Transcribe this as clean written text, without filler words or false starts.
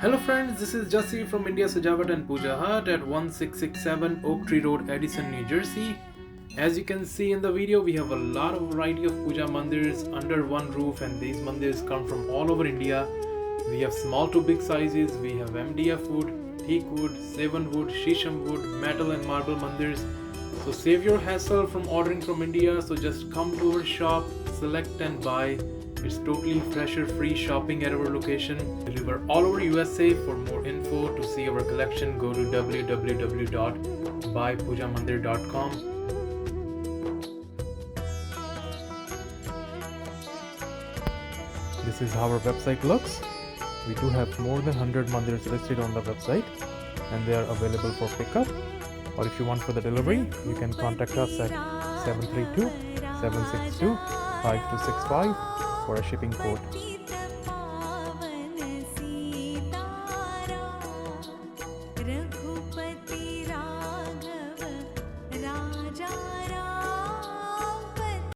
Hello friends, this is Jassi from India Sajavat and Puja Hut at 1667 Oak Tree Road, Edison, New Jersey. As you can see in the video, we have a lot of variety of Puja Mandirs under one roof, and these Mandirs come from all over India. We have small to big sizes, we have MDF wood, teak wood, savan wood, shisham wood, metal and marble Mandirs. So save your hassle from ordering from India, so just come to our shop, select and buy. It's totally pressure free shopping at our location. Deliver all over USA. For more info to see our collection, go to www.buypujamandir.com. This is how our website looks. We do have more than 100 mandirs listed on the website, and they are available for pickup. Or if you want for the delivery, you can contact us at 732-762-5265 for a shipping quote.